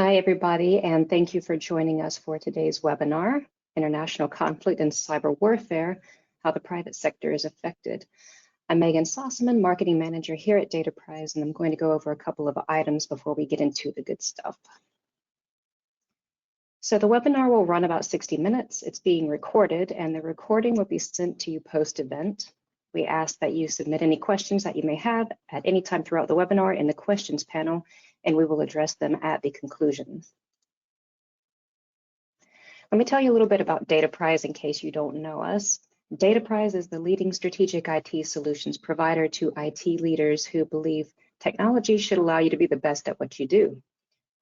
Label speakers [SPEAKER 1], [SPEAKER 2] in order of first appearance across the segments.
[SPEAKER 1] Hi, everybody, and thank you for joining us for today's webinar, International Conflict and Cyber Warfare, How the Private Sector is Affected. I'm Megan Sossaman, Marketing Manager here at Dataprise, and I'm going to go over a couple of items before we get into the good stuff. So the webinar will run about 60 minutes. It's being recorded, and the recording will be sent to you post-event. We ask that you submit any questions that you may have at any time throughout the webinar in the questions panel, and we will address them at the conclusion. Let me tell you a little bit about Dataprise in case you don't know us. Dataprise is the leading strategic IT solutions provider to IT leaders who believe technology should allow you to be the best at what you do.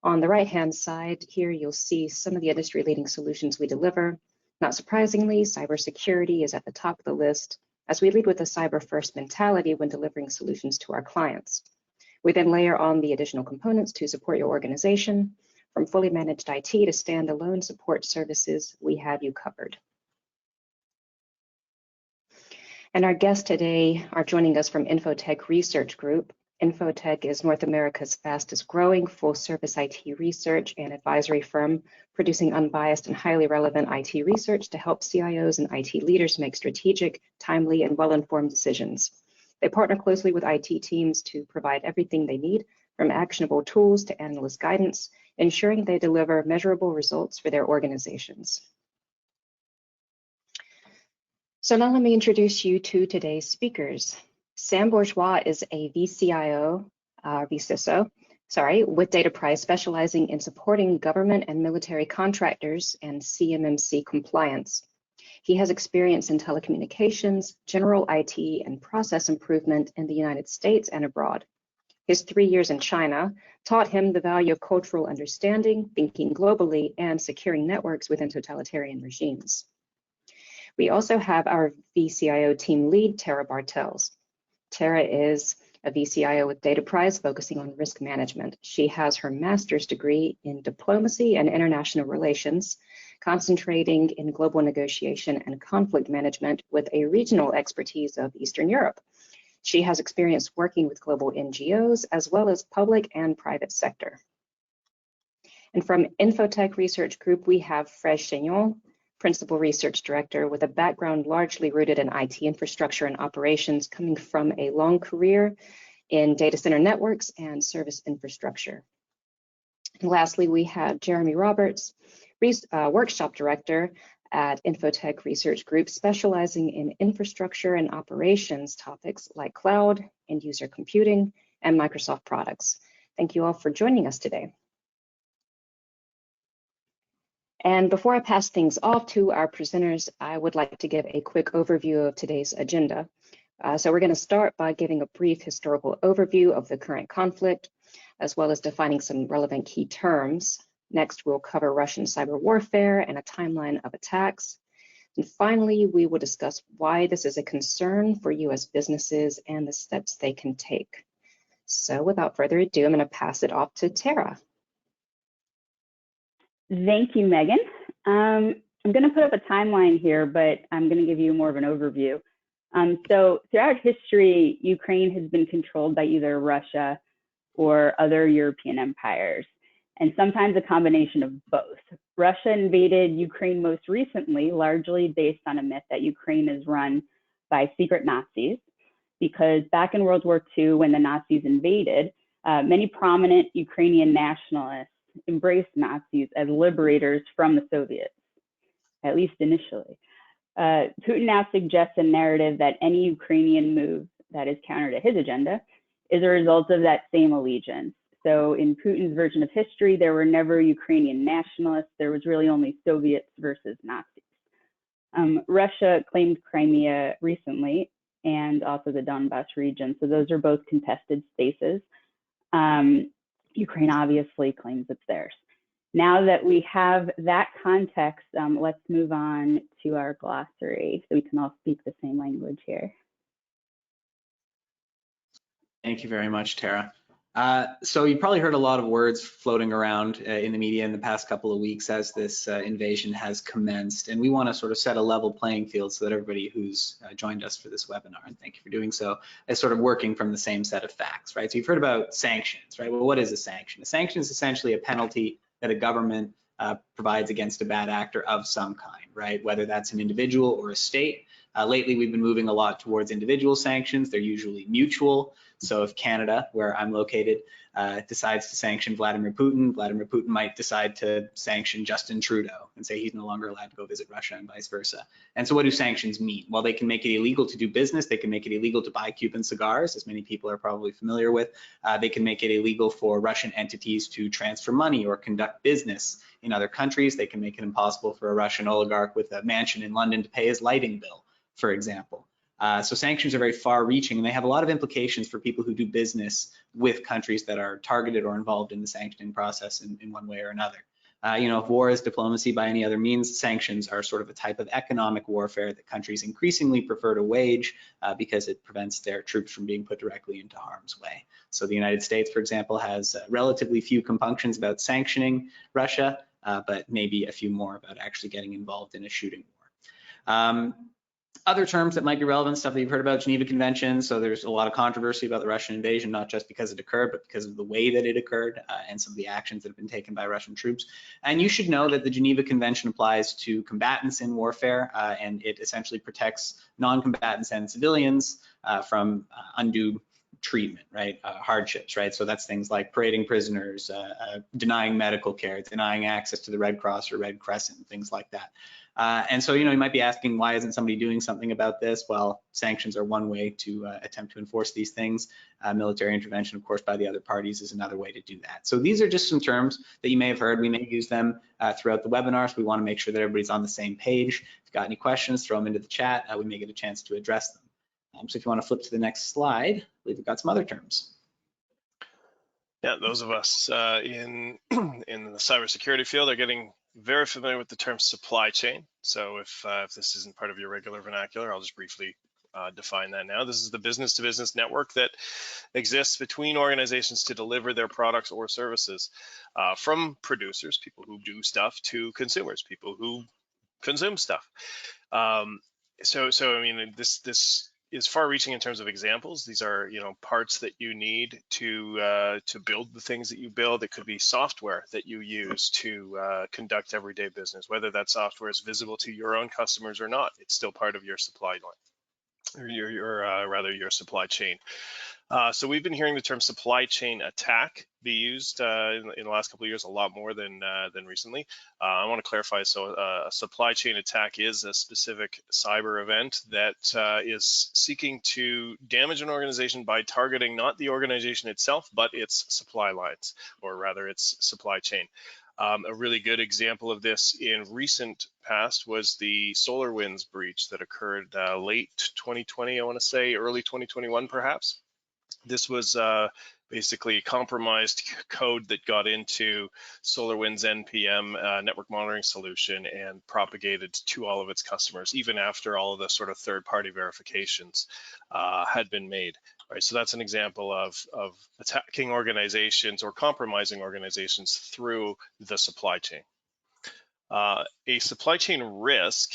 [SPEAKER 1] On the right-hand side here, you'll see some of the industry-leading solutions we deliver. Not surprisingly, cybersecurity is at the top of the list, as we lead with a cyber-first mentality when delivering solutions to our clients. We then layer on the additional components to support your organization. From fully managed IT to standalone support services, we have you covered. And our guests today are joining us from Infotech Research Group. Infotech is North America's fastest growing full-service IT research and advisory firm, producing unbiased and highly relevant IT research to help CIOs and IT leaders make strategic, timely, and well-informed decisions. They partner closely with IT teams to provide everything they need, from actionable tools to analyst guidance, ensuring they deliver measurable results for their organizations. So now let me introduce you to today's speakers. Sam Bourgeois is a VCIO, with Dataprise, specializing in supporting government and military contractors and CMMC compliance. He has experience in telecommunications, general IT, and process improvement in the United States and abroad. His 3 years in China taught him the value of cultural understanding, thinking globally, and securing networks within totalitarian regimes. We also have our VCIO team lead, Tara Bartels. Tara is a VCIO with Dataprise, focusing on risk management. She has her master's degree in diplomacy and international relations, concentrating in global negotiation and conflict management with a regional expertise of Eastern Europe. She has experience working with global NGOs as well as public and private sector. And from Infotech Research Group, we have Fred Chignon, Principal Research Director with a background largely rooted in IT infrastructure and operations, coming from a long career in data center networks and service infrastructure. And lastly, we have Jeremy Roberts, Workshop Director at Infotech Research Group, specializing in infrastructure and operations topics like cloud, end-user computing, and Microsoft products. Thank you all for joining us today. And before I pass things off to our presenters, I would like to give a quick overview of today's agenda. So we're going to start by giving a brief historical overview of the current conflict, as well as defining some relevant key terms. Next, we'll cover Russian cyber warfare and a timeline of attacks. And finally, we will discuss why this is a concern for U.S. businesses and the steps they can take. So without further ado, I'm going to pass it off to Tara.
[SPEAKER 2] Thank you, Megan. I'm going to put up a timeline here, but I'm going to give you more of an overview. So throughout history, Ukraine has been controlled by either Russia or other European empires, and sometimes a combination of both. Russia invaded Ukraine most recently, largely based on a myth that Ukraine is run by secret Nazis, because back in World War II, when the Nazis invaded, many prominent Ukrainian nationalists embraced Nazis as liberators from the Soviets, at least initially. Putin now suggests a narrative that any Ukrainian move that is counter to his agenda is a result of that same allegiance. So in Putin's version of history, there were never Ukrainian nationalists. There was really only Soviets versus Nazis. Russia claimed Crimea recently, and also the Donbas region. So those are both contested spaces. Ukraine obviously claims it's theirs. Now that we have that context, let's move on to our glossary so we can all speak the same language here.
[SPEAKER 3] Thank you very much, Tara. So you probably heard a lot of words floating around in the media in the past couple of weeks as this invasion has commenced, and we want to sort of set a level playing field so that everybody who's joined us for this webinar, and thank you for doing so, is sort of working from the same set of facts, right? So you've heard about sanctions, right? Well, what is a sanction? A sanction is essentially a penalty that a government provides against a bad actor of some kind, right? Whether that's an individual or a state. Lately, we've been moving a lot towards individual sanctions. They're usually mutual. So if Canada, where I'm located, decides to sanction Vladimir Putin might decide to sanction Justin Trudeau and say he's no longer allowed to go visit Russia and vice versa. And so what do sanctions mean? Well, they can make it illegal to do business. They can make it illegal to buy Cuban cigars, as many people are probably familiar with. They can make it illegal for Russian entities to transfer money or conduct business in other countries. They can make it impossible for a Russian oligarch with a mansion in London to pay his lighting bill, for example. So sanctions are very far-reaching, and they have a lot of implications for people who do business with countries that are targeted or involved in the sanctioning process in one way or another. If war is diplomacy by any other means, sanctions are sort of a type of economic warfare that countries increasingly prefer to wage because it prevents their troops from being put directly into harm's way. So the United States, for example, has relatively few compunctions about sanctioning Russia, but maybe a few more about actually getting involved in a shooting war. Other terms that might be relevant, stuff that you've heard about, Geneva Convention. So there's a lot of controversy about the Russian invasion, not just because it occurred, but because of the way that it occurred and some of the actions that have been taken by Russian troops. And you should know that the Geneva Convention applies to combatants in warfare, and it essentially protects non-combatants and civilians from undue treatment, right? Hardships, right? So that's things like parading prisoners, denying medical care, denying access to the Red Cross or Red Crescent, things like that. And so, you might be asking, why isn't somebody doing something about this? Well, sanctions are one way to attempt to enforce these things. Military intervention, of course, by the other parties is another way to do that. So these are just some terms that you may have heard. We may use them throughout the webinar, so we want to make sure that everybody's on the same page. If you've got any questions, throw them into the chat. We may get a chance to address them. So if you want to flip to the next slide, I believe we've got some other terms.
[SPEAKER 4] Yeah, those of us in the cybersecurity field are getting very familiar with the term supply chain. So if this isn't part of your regular vernacular, I'll just briefly define that now. This is the business-to-business network that exists between organizations to deliver their products or services from producers, people who do stuff, to consumers, people who consume stuff. So I mean, this is far-reaching in terms of examples. These are, parts that you need to build the things that you build. It could be software that you use to conduct everyday business. Whether that software is visible to your own customers or not, it's still part of your supply line, or your supply chain. So we've been hearing the term supply chain attack be used in the last couple of years a lot more than recently. I want to clarify. So a supply chain attack is a specific cyber event that is seeking to damage an organization by targeting not the organization itself, but its supply lines, or rather its supply chain. A really good example of this in recent past was the SolarWinds breach that occurred late 2020, I want to say early 2021 perhaps. This was basically compromised code that got into SolarWinds NPM network monitoring solution and propagated to all of its customers, even after all of the sort of third-party verifications had been made. Right, so that's an example of attacking organizations or compromising organizations through the supply chain. A supply chain risk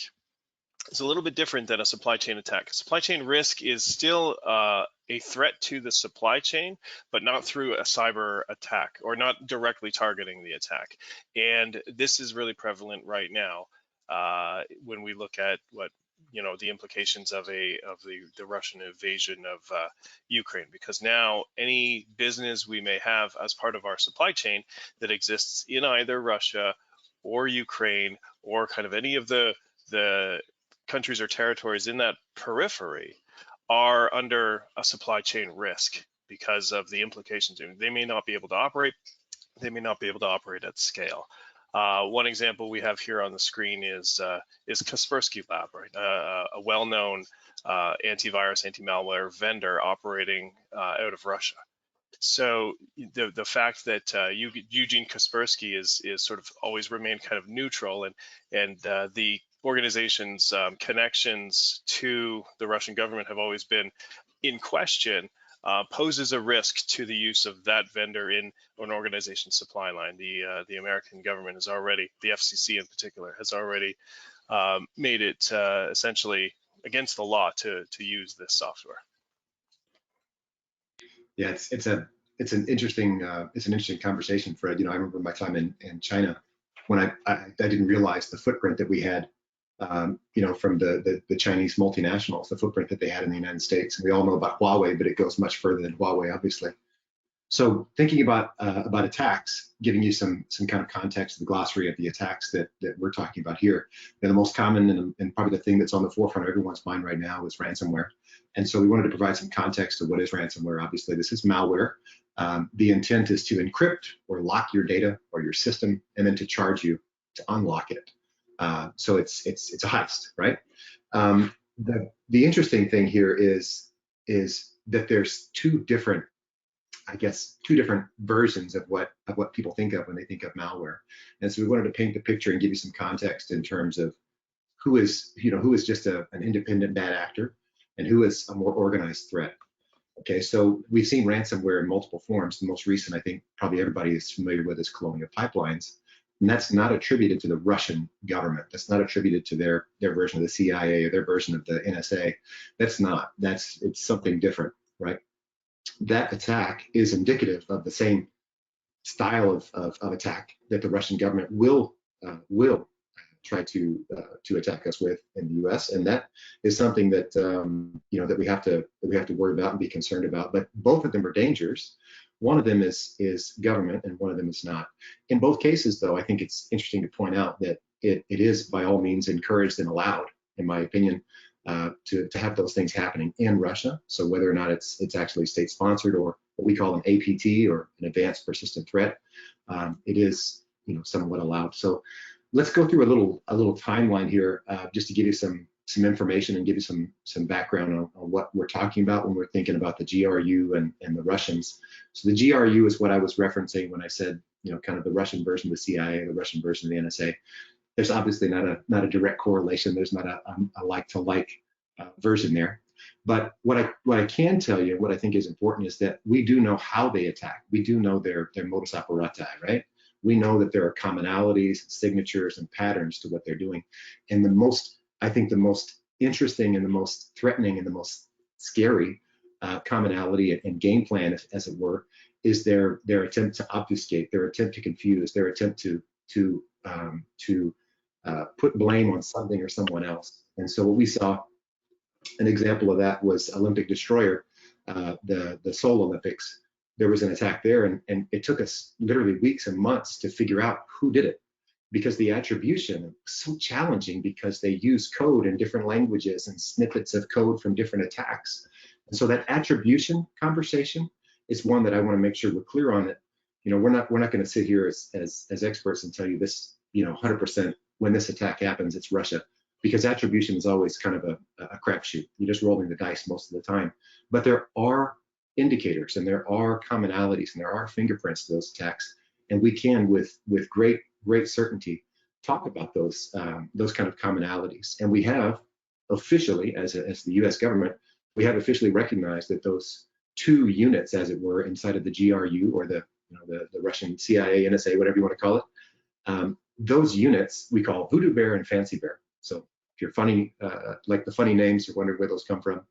[SPEAKER 4] is a little bit different than a supply chain attack. A supply chain risk is still a threat to the supply chain, but not through a cyber attack, or not directly targeting the attack. And this is really prevalent right now when we look at what the implications of the Russian invasion of Ukraine, because now any business we may have as part of our supply chain that exists in either Russia or Ukraine, or kind of any of the countries or territories in that periphery, are under a supply chain risk because of the implications. They may not be able to operate. They may not be able to operate at scale. One example we have here on the screen is Kaspersky Lab, right? A well-known antivirus, anti-malware vendor operating out of Russia. So the fact that Eugene Kaspersky is sort of always remained kind of neutral, and the organization's connections to the Russian government have always been in question, poses a risk to the use of that vendor in an organization's supply line. The American government has already, the FCC in particular, has already made it essentially against the law to use this software.
[SPEAKER 5] Yeah, it's a it's an interesting conversation, Fred. You know, I remember my time in China when I didn't realize the footprint that we had, you know, from the Chinese multinationals, the footprint that they had in the United States. And we all know about Huawei, but it goes much further than Huawei, obviously. So thinking about attacks, giving you some kind of context, the glossary of the attacks that we're talking about here. And the most common and probably the thing that's on the forefront of everyone's mind right now is ransomware. And so we wanted to provide some context to what is ransomware. Obviously, this is malware. The intent is to encrypt or lock your data or your system, and then to charge you to unlock it. So it's a heist, right? The interesting thing here is that there's two different versions of what people think of when they think of malware. And so we wanted to paint the picture and give you some context in terms of who is just an independent bad actor and who is a more organized threat. Okay, so we've seen ransomware in multiple forms. The most recent, I think, probably everybody is familiar with, is Colonial Pipelines. And that's not attributed to the Russian government. That's not attributed to their version of the CIA or their version of the NSA. It's something different, right? That attack is indicative of the same style of attack that the Russian government will try to attack us with in the U.S. And that is something that that we have to worry about and be concerned about. But both of them are dangers. One of them is government, and one of them is not. In both cases, though, I think it's interesting to point out that it is by all means encouraged and allowed, in my opinion, to have those things happening in Russia. So whether or not it's actually state-sponsored or what we call an APT or an advanced persistent threat, it is somewhat allowed. So let's go through a little timeline here, just to give you some information and give you some background on what we're talking about when we're thinking about the GRU and the Russians. So the GRU is what I was referencing when I said, kind of the Russian version of the CIA, the Russian version of the NSA. There's obviously not a direct correlation. There's not a like-to-like version there. But what I can tell you, what I think is important, is that we do know how they attack. We do know their modus operandi, right? We know that there are commonalities, signatures, and patterns to what they're doing. And I think the most interesting and the most threatening and the most scary commonality and game plan, as it were, is their attempt to obfuscate, their attempt to confuse, their attempt to put blame on something or someone else. And so what we saw, an example of that was Olympic Destroyer, the Seoul Olympics. There was an attack there, and it took us literally weeks and months to figure out who did it, because the attribution was so challenging, because they use code in different languages and snippets of code from different attacks. And so that attribution conversation is one that I want to make sure we're clear on. It. We're not going to sit here as experts and tell you this, 100% when this attack happens, it's Russia, because attribution is always kind of a crapshoot. You're just rolling the dice most of the time. But there are indicators, and there are commonalities, and there are fingerprints to those attacks, and we can, with great certainty, talk about those kind of commonalities. And we have officially, as the U.S. government, we have officially recognized that those two units, as it were, inside of the GRU, or the Russian CIA, NSA, whatever you want to call it, those units we call Voodoo Bear and Fancy Bear. So if you're funny, like the funny names, you're wondering where those come from,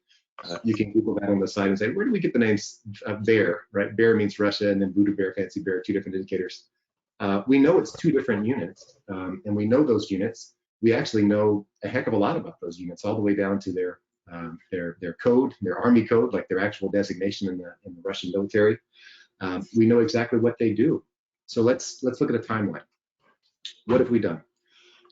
[SPEAKER 5] you can Google that on the side and say, where do we get the names Bear, right? Bear means Russia, and then Voodoo Bear, Fancy Bear, two different indicators. We know it's two different units, and we know those units. We actually know a heck of a lot about those units, all the way down to their code, their army code, like their actual designation in the Russian military. We know exactly what they do. So let's look at a timeline. What have we done?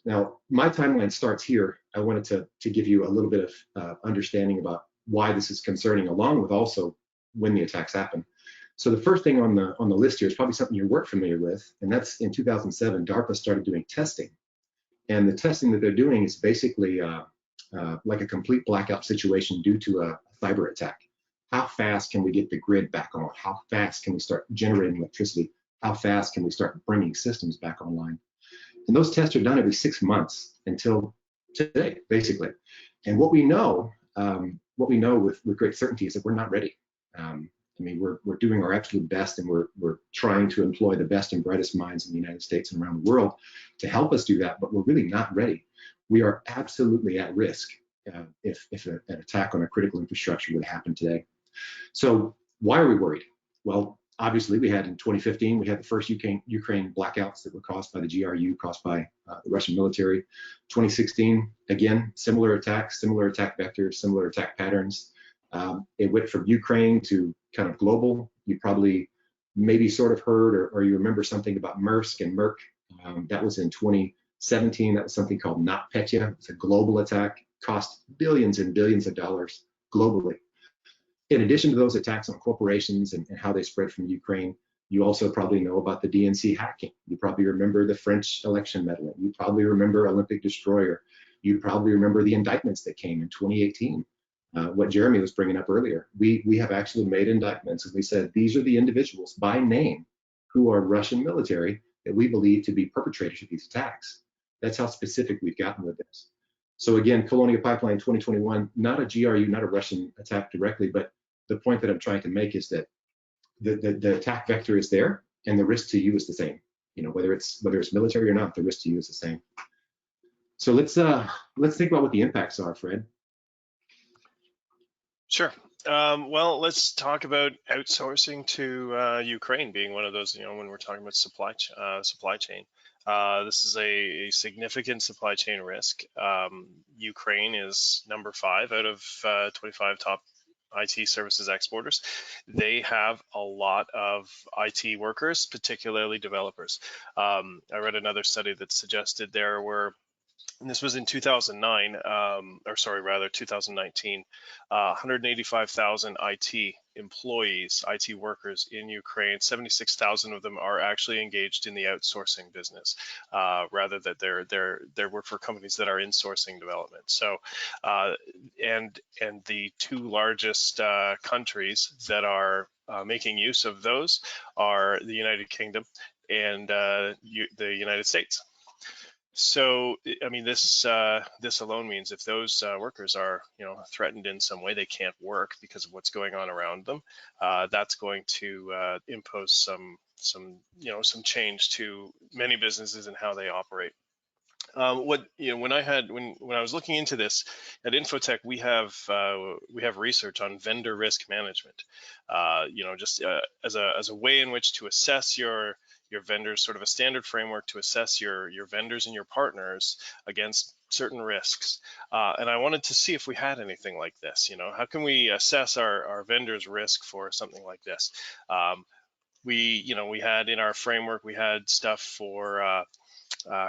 [SPEAKER 5] Now, my timeline starts here. I wanted to give you a little bit of understanding about why this is concerning, along with also when the attacks happen. So the first thing on the list here is probably something you weren't familiar with, and that's in 2007, DARPA started doing testing. And the testing that they're doing is basically like a complete blackout situation due to a cyber attack. How fast can we get the grid back on? How fast can we start generating electricity? How fast can we start bringing systems back online? And those tests are done every 6 months until today, basically. And what we know with great certainty is that we're not ready. We're doing our absolute best, and we're trying to employ the best and brightest minds in the United States and around the world to help us do that, but we're really not ready. We are absolutely at risk if an attack on a critical infrastructure would happen today. So why are we worried? Well, Obviously, we had in 2015, we had the first Ukraine blackouts that were caused by the GRU, caused by the Russian military. 2016, again, similar attacks, similar attack vectors, similar attack patterns. It went from Ukraine to kind of global. You probably maybe sort of heard or you remember something about Maersk and Merck. That was in 2017. That was something called NotPetya. It's a global attack, cost billions and billions of dollars globally. In addition to those attacks on corporations and how they spread from Ukraine, you also probably know about the DNC hacking. You probably remember the French election meddling. You probably remember Olympic Destroyer. You probably remember the indictments that came in 2018. What Jeremy was bringing up earlier, we have actually made indictments, and we said these are the individuals by name who are Russian military that we believe to be perpetrators of these attacks. That's how specific we've gotten with this. So again, Colonial Pipeline 2021, not a GRU, not a Russian attack directly, but the point that I'm trying to make is that the attack vector is there, and the risk to you is the same. You know, whether it's military or not, the risk to you is the same. So let's think about what the impacts are, Fred.
[SPEAKER 4] Sure. Well, let's talk about outsourcing to Ukraine being one of those. You know, when we're talking about supply chain, this is a significant supply chain risk. Ukraine is number 5 out of 25 top IT services exporters. They have a lot of IT workers, particularly developers. I read another study that suggested there were, and this was in 2009, or sorry, rather 2019, 185,000 IT employees, IT workers in Ukraine. 76,000 of them are actually engaged in the outsourcing business, rather that they work for companies that are insourcing development. So, and the 2 largest countries that are making use of those are the United Kingdom and the United States. So, I mean, this alone means if those workers are, you know, threatened in some way, they can't work because of what's going on around them. That's going to impose some change to many businesses and how they operate. When I was looking into this at Infotech, we have research on vendor risk management. Just as a way in which to assess your vendors, sort of a standard framework to assess your vendors and your partners against certain risks. And I wanted to see if we had anything like this. You know, how can we assess our vendors' risk for something like this? We had in our framework, we had stuff for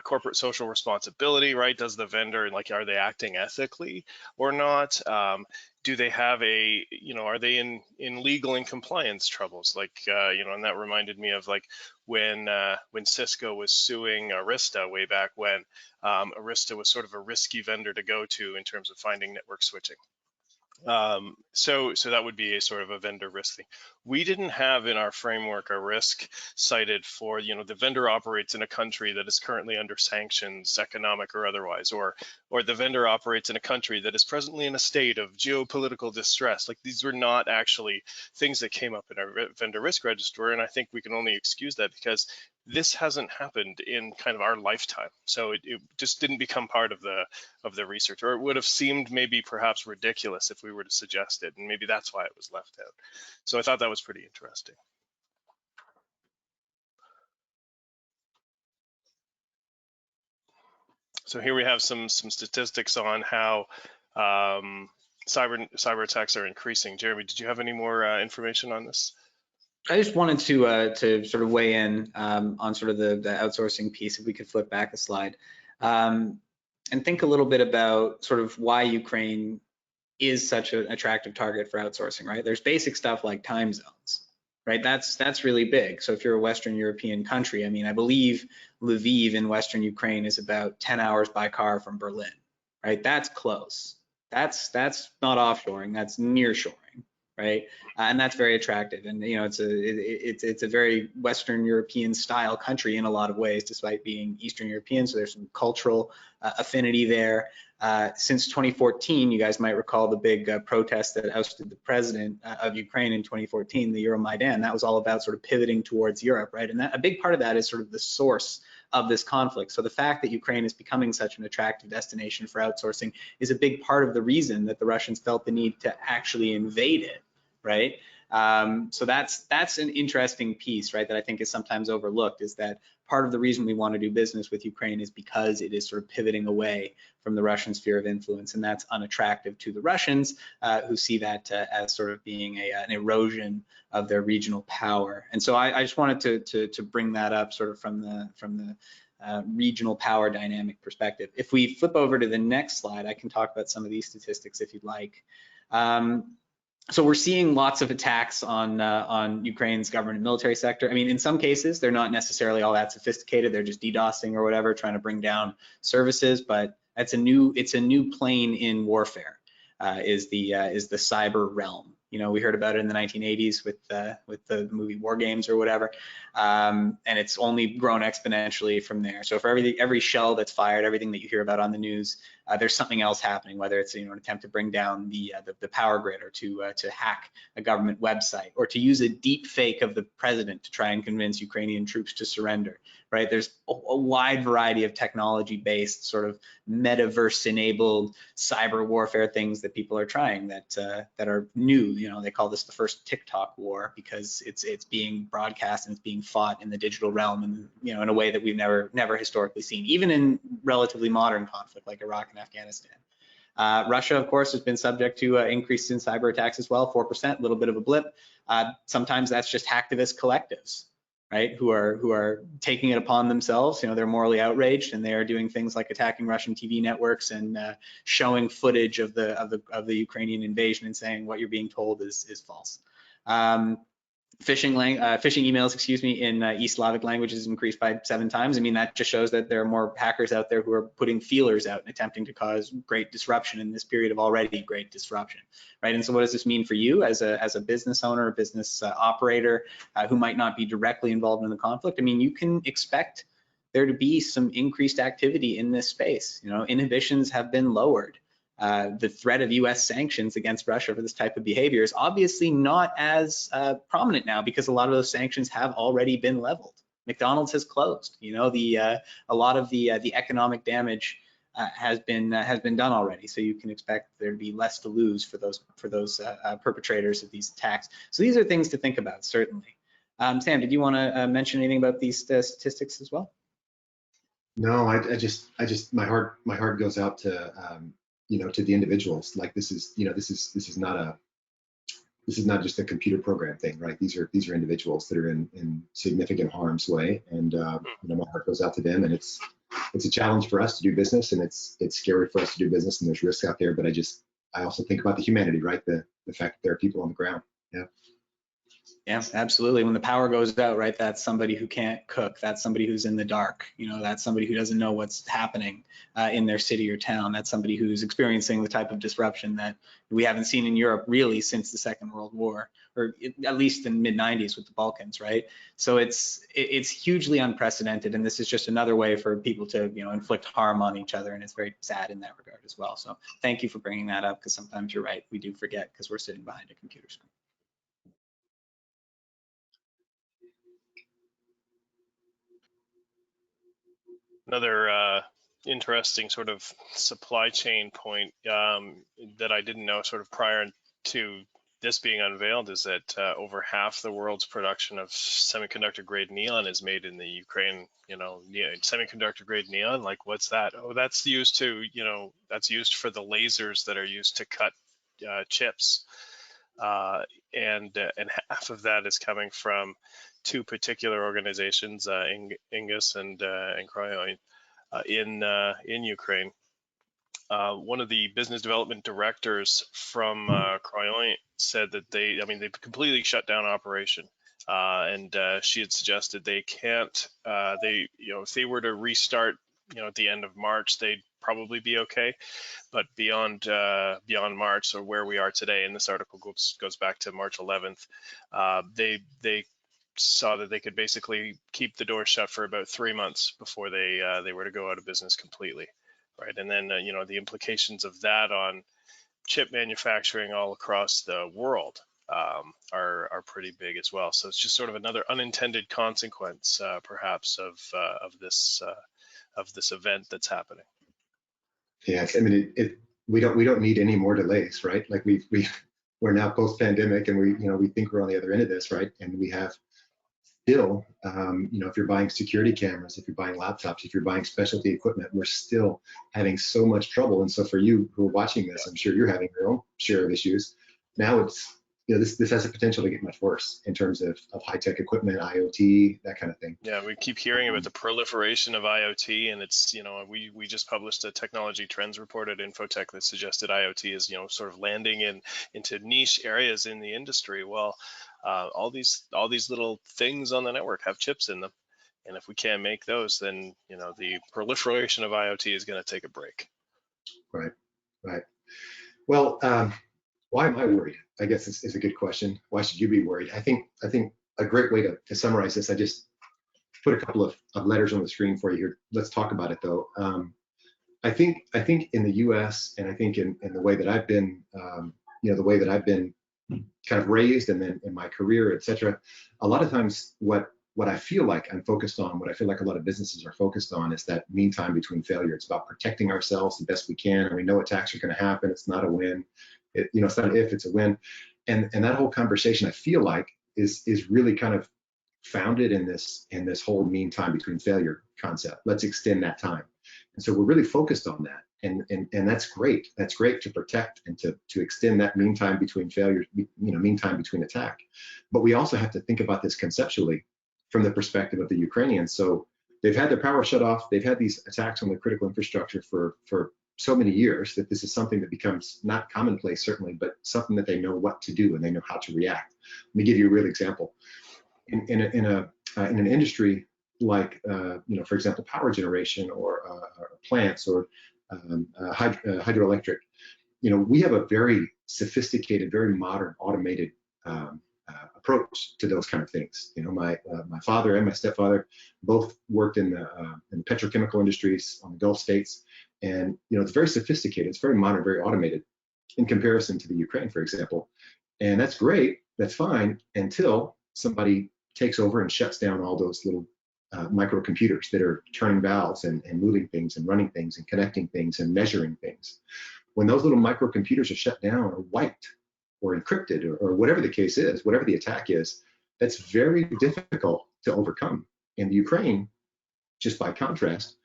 [SPEAKER 4] corporate social responsibility, right? Does the vendor, like, are they acting ethically or not? Do they have are they in legal and compliance troubles? Like, and that reminded me of like when Cisco was suing Arista way back when. Arista was sort of a risky vendor to go to in terms of finding network switching. So that would be a sort of a vendor risk thing. We didn't have in our framework a risk cited for, the vendor operates in a country that is currently under sanctions, economic or otherwise, or the vendor operates in a country that is presently in a state of geopolitical distress. Like, these were not actually things that came up in our vendor risk register, and I think we can only excuse that because this hasn't happened in kind of our lifetime. So it just didn't become part of the research, or it would have seemed maybe perhaps ridiculous if we were to suggest it, and maybe that's why it was left out. So I thought that was pretty interesting. So here we have some statistics on how cyber attacks are increasing. Jeremy, did you have any more information on this?
[SPEAKER 3] I just wanted to sort of weigh in on sort of the outsourcing piece, if we could flip back a slide, and think a little bit about sort of why Ukraine is such an attractive target for outsourcing, right? There's basic stuff like time zones, right? That's really big. So if you're a Western European country, I mean, I believe Lviv in Western Ukraine is about 10 hours by car from Berlin, right? That's close. That's not offshoring, that's nearshoring. Right, and that's very attractive, and it's a very Western European style country in a lot of ways, despite being Eastern European. So there's some cultural affinity there. Since 2014, you guys might recall the big protest that ousted the president of Ukraine in 2014, the Euromaidan. That was all about sort of pivoting towards Europe, right? And a big part of that is sort of the source of this conflict. So the fact that Ukraine is becoming such an attractive destination for outsourcing is a big part of the reason that the Russians felt the need to actually invade it. Right? So that's an interesting piece, right, that I think is sometimes overlooked, is that part of the reason we want to do business with Ukraine is because it is sort of pivoting away from the Russian sphere of influence, and that's unattractive to the Russians, who see that as sort of being an erosion of their regional power. And so I just wanted to bring that up sort of from the regional power dynamic perspective. If we flip over to the next slide, I can talk about some of these statistics if you'd like. So we're seeing lots of attacks on Ukraine's government and military sector. I mean, in some cases, they're not necessarily all that sophisticated. They're just DDoSing or whatever, trying to bring down services. But it's a new plane in warfare. Is the cyber realm. You know, we heard about it in the 1980s with the movie War Games or whatever, and it's only grown exponentially from there. So for every shell that's fired, everything that you hear about on the news, there's something else happening, whether it's an attempt to bring down the power grid, or to hack a government website, or to use a deep fake of the president to try and convince Ukrainian troops to surrender. Right? There's a wide variety of technology-based, sort of metaverse-enabled cyber warfare things that people are trying that are new. You know, they call this the first TikTok war, because it's being broadcast and it's being fought in the digital realm, and in a way that we've never historically seen, even in relatively modern conflict like Iraq and Afghanistan. Russia, of course, has been subject to increases in cyber attacks as well, 4%, a little bit of a blip. Sometimes that's just hacktivist collectives, right, who are taking it upon themselves. They're morally outraged, and they are doing things like attacking Russian TV networks and showing footage of the Ukrainian invasion and saying what you're being told is false. Phishing emails, in East Slavic languages increased by 7 times. I mean, that just shows that there are more hackers out there who are putting feelers out and attempting to cause great disruption in this period of already great disruption, right? And so what does this mean for you as a business owner, a business operator who might not be directly involved in the conflict? I mean, you can expect there to be some increased activity in this space. Inhibitions have been lowered. The threat of U.S. sanctions against Russia for this type of behavior is obviously not as prominent now, because a lot of those sanctions have already been leveled. McDonald's has closed. A lot of the economic damage has been done already. So you can expect there to be less to lose for those perpetrators of these attacks. So these are things to think about, certainly. Sam, did you want to mention anything about these statistics as well?
[SPEAKER 5] No, I just my heart goes out to to the individuals. Like, this is not just a computer program thing, right? These are individuals that are in significant harm's way, and my heart goes out to them. And it's a challenge for us to do business, and it's scary for us to do business, and there's risks out there. But I also think about the humanity, right? The fact that there are people on the ground. Yeah.
[SPEAKER 3] Yeah, absolutely. When the power goes out, right, that's somebody who can't cook. That's somebody who's in the dark. That's somebody who doesn't know what's happening in their city or town. That's somebody who's experiencing the type of disruption that we haven't seen in Europe really since the Second World War, or at least in the mid-90s with the Balkans, right? So it's hugely unprecedented, and this is just another way for people to inflict harm on each other, and it's very sad in that regard as well. So thank you for bringing that up, because sometimes you're right, we do forget because we're sitting behind a computer screen.
[SPEAKER 4] Another interesting sort of supply chain point that I didn't know sort of prior to this being unveiled is that over half the world's production of semiconductor grade neon is made in the Ukraine. Semiconductor grade neon, like, what's that? Oh, that's used to, that's used for the lasers that are used to cut chips. And half of that is coming from 2 particular organizations, Ingus and Cryoin, in Ukraine. One of the business development directors from Cryoin said that they've completely shut down operation, and she had suggested they can't. If they were to restart, at the end of March, they'd probably be okay. But beyond March, so where we are today, and this article goes back to March 11th, they saw that they could basically keep the door shut for about 3 months before they were to go out of business completely, right? And then the implications of that on chip manufacturing all across the world are pretty big as well. So it's just sort of another unintended consequence, perhaps, of this event that's happening.
[SPEAKER 5] Yeah, I mean, we don't need any more delays, right? Like we've we're now post-pandemic, and we think we're on the other end of this, right? And we have still, if you're buying security cameras, if you're buying laptops, if you're buying specialty equipment, we're still having so much trouble. And so for you who are watching this, I'm sure you're having your own share of issues. Now it's, this has the potential to get much worse in terms of high-tech equipment, IoT, that kind of thing.
[SPEAKER 4] Yeah, we keep hearing about the proliferation of IoT, and it's, we just published a technology trends report at Infotech that suggested IoT is, sort of landing into niche areas in the industry. Well, all these little things on the network have chips in them, and if we can't make those, then the proliferation of IoT is going to take a break.
[SPEAKER 5] Right. Well, why am I worried? I guess is a good question. Why should you be worried? I think a great way to summarize this, I just put a couple of letters on the screen for you here. Let's talk about it though. I think in the U.S. and I think in the way that I've been, the way that I've been kind of raised, and then in my career, et cetera, a lot of times what I feel like I'm focused on, what I feel like a lot of businesses are focused on, is that mean time between failure. It's about protecting ourselves the best we can, and we know attacks are going to happen. It's not a win. It's not an if, it's a win. And that whole conversation, I feel like, is really kind of founded in this whole mean time between failure concept. Let's extend that time. And so we're really focused on that. And that's great. That's great to protect and to extend that mean time between failure, mean time between attack. But we also have to think about this conceptually from the perspective of the Ukrainians. So they've had their power shut off. They've had these attacks on the critical infrastructure for so many years that this is something that becomes not commonplace, certainly, but something that they know what to do and they know how to react. Let me give you a real example. In an industry like, for example, power generation or plants or hydroelectric, we have a very sophisticated, very modern, automated approach to those kind of things. My father and my stepfather both worked in the petrochemical industries on the Gulf states, and it's very sophisticated, it's very modern, very automated in comparison to the Ukraine, for example. And that's great, that's fine, until somebody takes over and shuts down all those little microcomputers that are turning valves and moving things and running things and connecting things and measuring things. When those little microcomputers are shut down or wiped or encrypted or whatever the case is, whatever the attack is, that's very difficult to overcome. In the Ukraine, just by contrast,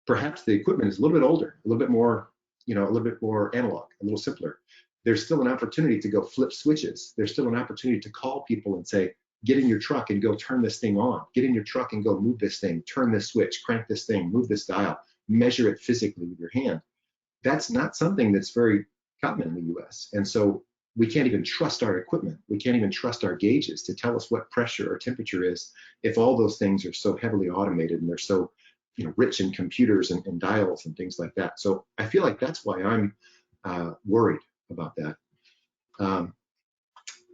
[SPEAKER 5] perhaps the equipment is a little bit older, a little bit more, a little bit more analog, a little simpler. There's still an opportunity to go flip switches. There's still an opportunity to call people and say, get in your truck and go turn this thing on. Get in your truck and go move this thing, turn this switch, crank this thing, move this dial, measure it physically with your hand. That's not something that's very common in the US. And so we can't even trust our equipment. We can't even trust our gauges to tell us what pressure or temperature is if all those things are so heavily automated and they're so rich in computers and dials and things like that. So I feel like that's why I'm worried about that.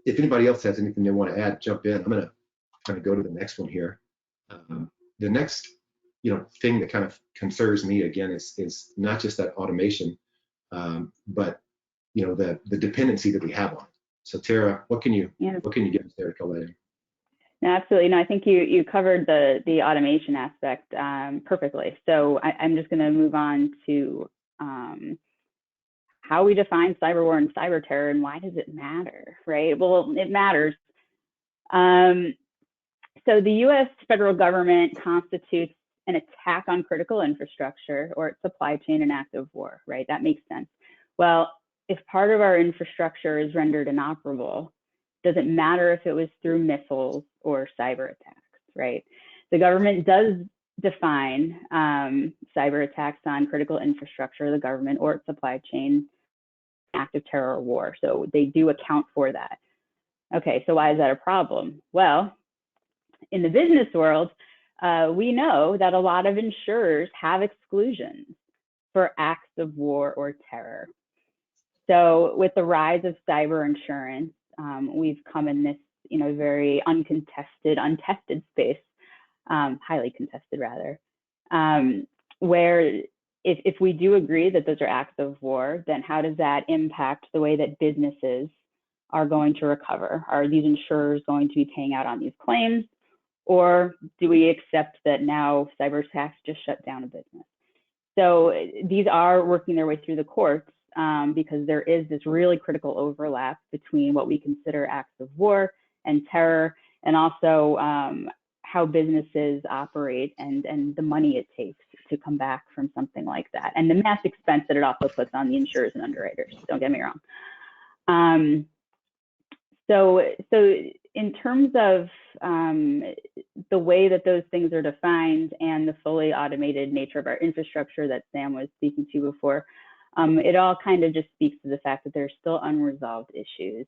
[SPEAKER 5] If anybody else has anything they want to add, jump in. I'm going to kind of go to the next one here. The next, thing that kind of concerns me again is not just that automation, but the dependency that we have on it. So Tara, what can you give us there to fill that in?
[SPEAKER 2] No, absolutely. No, I think you covered the automation aspect perfectly. So I'm just going to move on to how we define cyber war and cyber terror, and why does it matter, right? Well, it matters. So the U.S. federal government constitutes an attack on critical infrastructure or its supply chain an act of war, right? That makes sense. Well, if part of our infrastructure is rendered inoperable, does it matter if it was through missiles or cyber attacks, right? The government does define cyber attacks on critical infrastructure, the government or its supply chain, act of terror or war. So they do account for that. Okay, so why is that a problem? Well, in the business world, we know that a lot of insurers have exclusions for acts of war or terror. So with the rise of cyber insurance, we've come in this, very untested space, highly contested rather, where if we do agree that those are acts of war, then how does that impact the way that businesses are going to recover? Are these insurers going to be paying out on these claims? Or do we accept that now cyber attacks just shut down a business? So these are working their way through the courts, because there is this really critical overlap between what we consider acts of war and terror, and also how businesses operate and the money it takes to come back from something like that, and the mass expense that it also puts on the insurers and underwriters. Don't get me wrong. So in terms of the way that those things are defined and the fully automated nature of our infrastructure that Sam was speaking to before, it all kind of just speaks to the fact that there's still unresolved issues,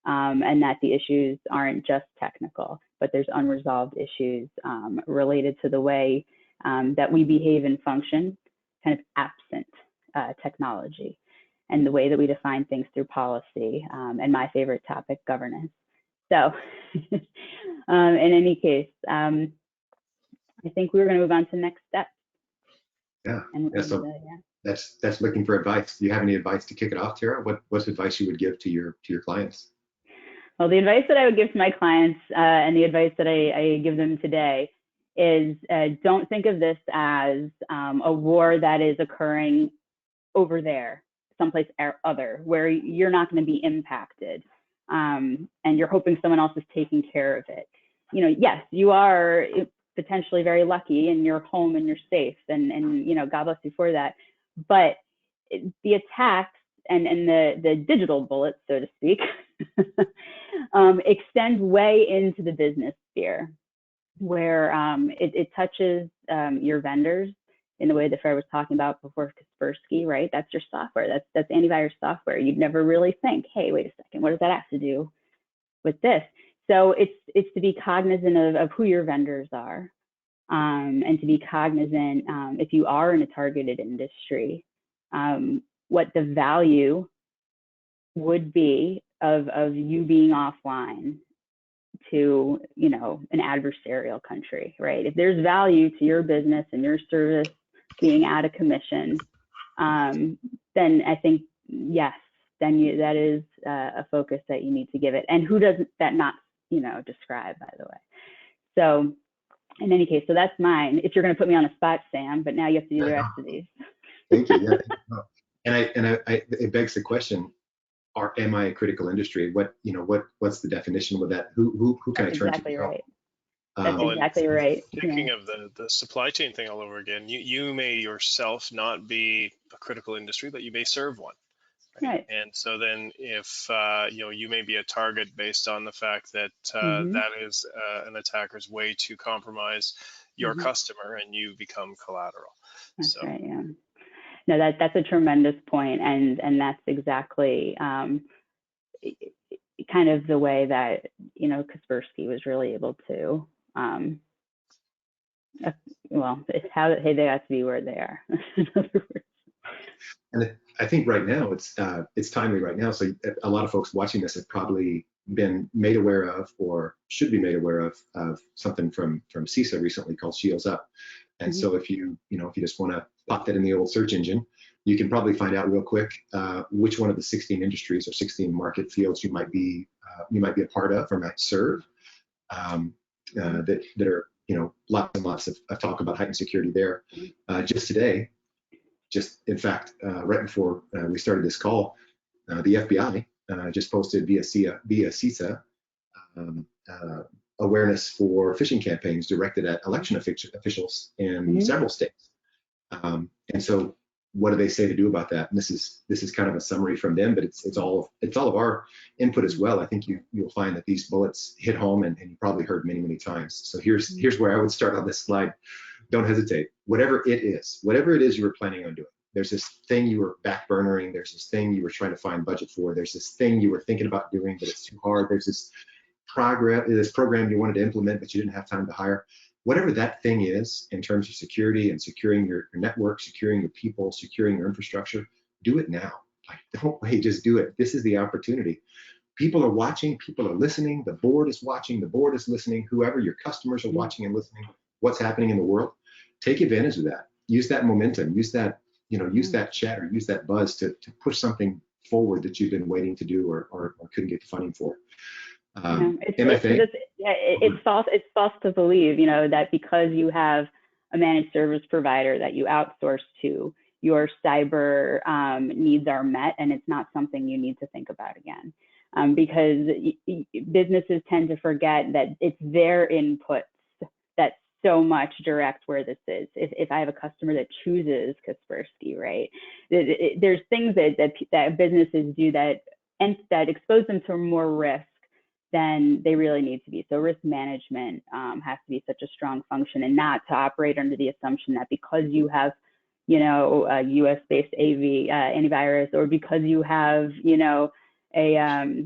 [SPEAKER 2] and that the issues aren't just technical, but there's unresolved issues related to the way that we behave and function, kind of absent technology, and the way that we define things through policy, and my favorite topic, governance. So in any case, I think we're going to move on to the next step.
[SPEAKER 5] Yeah. That's looking for advice. Do you have any advice to kick it off, Tara? What's advice you would give to your clients?
[SPEAKER 2] Well, the advice that I would give to my clients, and the advice that I give them today, is don't think of this as a war that is occurring over there, someplace other, where you're not going to be impacted, and you're hoping someone else is taking care of it. You know, yes, you are potentially very lucky and you're home and you're safe, and you know, God bless you for that. But the attacks and the digital bullets, so to speak, extend way into the business sphere, where it touches your vendors in the way that Fred was talking about before, Kaspersky, right? That's your software. That's antivirus software. You'd never really think, hey, wait a second, what does that have to do with this? So it's to be cognizant of who your vendors are, and to be cognizant, if you are in a targeted industry, what the value would be of you being offline to, you know, an adversarial country, right? If there's value to your business and your service being out of commission, then I think, yes, then that is a focus that you need to give it. And who doesn't that not, you know, describe, by the way? So in any case, so that's mine. If you're going to put me on the spot, Sam, but now you have to do the rest of these.
[SPEAKER 5] Thank you. Yeah. And it begs the question: am I a critical industry? What's the definition with that? Who can
[SPEAKER 2] That's
[SPEAKER 5] I turn
[SPEAKER 2] exactly
[SPEAKER 5] to?
[SPEAKER 2] Right. That's exactly right.
[SPEAKER 4] Thinking of the supply chain thing all over again, you may yourself not be a critical industry, but you may serve one.
[SPEAKER 2] Right.
[SPEAKER 4] And so then if you may be a target based on the fact that that is an attacker's way to compromise your customer, and you become collateral.
[SPEAKER 2] That's right. Yeah. No, that's a tremendous point, and that's exactly kind of the way that, you know, Kaspersky was really able to, well, it's how they got to be where they are. In other words.
[SPEAKER 5] And I think right now it's timely right now. So a lot of folks watching this have probably been made aware of, or should be made aware of something from CISA recently called Shields Up. And so if you just want to pop that in the old search engine, you can probably find out real quick which one of the 16 industries or 16 market fields you might be a part of or might serve, that are, you know, lots and lots of talk about heightened security there. In fact, right before we started this call, the FBI just posted via CISA awareness for phishing campaigns directed at election officials in several states. And so, what do they say to do about that? And this is kind of a summary from them, but it's all of our input as well. I think you'll find that these bullets hit home, and you probably heard many times. So here's where I would start on this slide. Don't hesitate. Whatever it is you were planning on doing. There's this thing you were backburnering. There's this thing you were trying to find budget for. There's this thing you were thinking about doing, but it's too hard. There's this program you wanted to implement, but you didn't have time to hire. Whatever that thing is in terms of security and securing your network, securing your people, securing your infrastructure, do it now. Like, don't wait, just do it. This is the opportunity. People are watching, people are listening. The board is watching, the board is listening. Whoever your customers are watching and listening, what's happening in the world, take advantage of that. Use that momentum, use that chatter, use that buzz to push something forward that you've been waiting to do or couldn't get the funding for.
[SPEAKER 2] It's false to believe, you know, that because you have a managed service provider that you outsource to, your cyber needs are met, and it's not something you need to think about again. Because businesses tend to forget that it's their inputs that so much direct where this is. If I have a customer that chooses Kaspersky, right, there's things that businesses do that expose them to more risk than they really need to be. So risk management has to be such a strong function, and not to operate under the assumption that because you have, you know, a US-based AV antivirus, or because you have, you know, a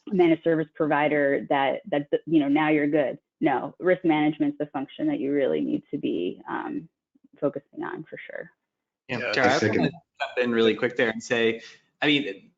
[SPEAKER 2] managed service provider that you know, now you're good. No, risk management's the function that you really need to be focusing on for sure.
[SPEAKER 3] Yeah, Tara, I want to jump in really quick there and say, I mean,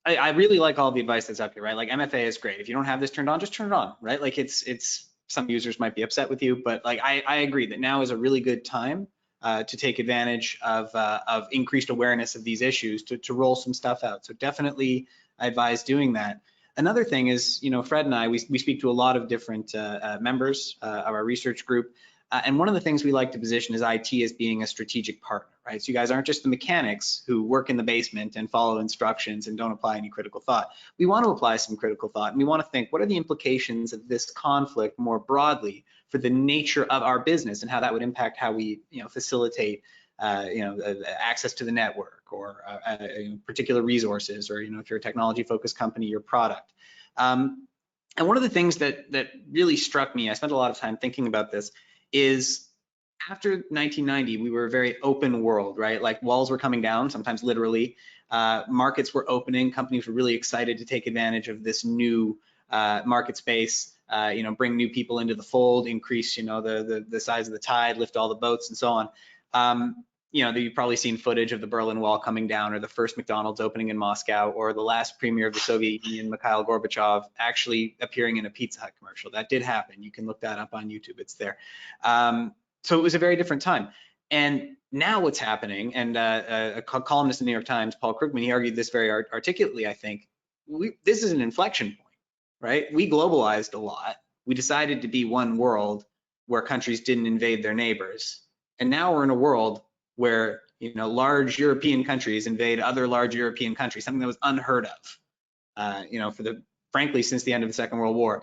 [SPEAKER 3] I really like all the advice that's up here, right? Like MFA is great. If you don't have this turned on, just turn it on, right? Like it's some users might be upset with you, but like I agree that now is a really good time to take advantage of increased awareness of these issues to roll some stuff out. So definitely I advise doing that. Another thing is, you know, Fred and I, we speak to a lot of different members of our research group. And one of the things we like to position is IT as being a strategic partner, right? So you guys aren't just the mechanics who work in the basement and follow instructions and don't apply any critical thought. We want to apply some critical thought, and we want to think, what are the implications of this conflict more broadly for the nature of our business and how that would impact how we, you know, facilitate, access to the network or particular resources, or, you know, if you're a technology-focused company, your product. And one of the things that really struck me, I spent a lot of time thinking about this, is after 1990, we were a very open world, right? Like walls were coming down, sometimes literally. Markets were opening. Companies were really excited to take advantage of this new market space, you know, bring new people into the fold, increase, you know, the size of the tide, lift all the boats, and so on. You know, you've probably seen footage of the Berlin Wall coming down, or the first McDonald's opening in Moscow, or the last premier of the Soviet Union, Mikhail Gorbachev, actually appearing in a Pizza Hut commercial. That did happen. You can look that up on YouTube. It's there. So it was a very different time. And now what's happening, and a columnist in the New York Times, Paul Krugman, he argued this very articulately, I think. This is an inflection point, right? We globalized a lot. We decided to be one world where countries didn't invade their neighbors. And now we're in a world where, you know, large European countries invade other large European countries, something that was unheard of, you know, frankly, since the end of the Second World War.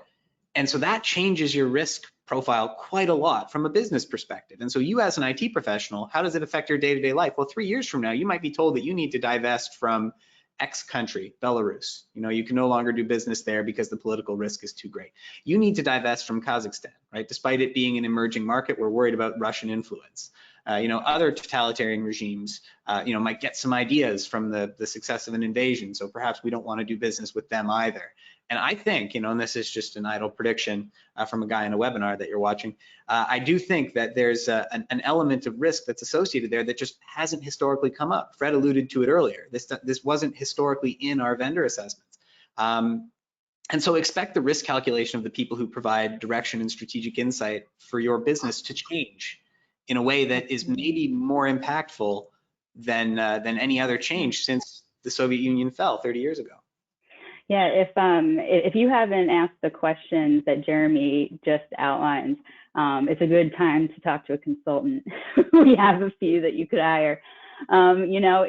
[SPEAKER 3] And so that changes your risk profile quite a lot from a business perspective. And so you as an IT professional, how does it affect your day-to-day life? Well, 3 years from now, you might be told that you need to divest from X country, Belarus. You know, you can no longer do business there because the political risk is too great. You need to divest from Kazakhstan, right? Despite it being an emerging market, we're worried about Russian influence. You know, other totalitarian regimes, you know, might get some ideas from the success of an invasion. So perhaps we don't want to do business with them either. And I think, you know, and this is just an idle prediction from a guy in a webinar that you're watching, I do think that there's an element of risk that's associated there that just hasn't historically come up. Fred alluded to it earlier. This wasn't historically in our vendor assessments. And so expect the risk calculation of the people who provide direction and strategic insight for your business to change in a way that is maybe more impactful than any other change since the Soviet Union fell 30 years ago.
[SPEAKER 2] Yeah, if you haven't asked the questions that Jeremy just outlined, it's a good time to talk to a consultant. We have a few that you could hire. You know,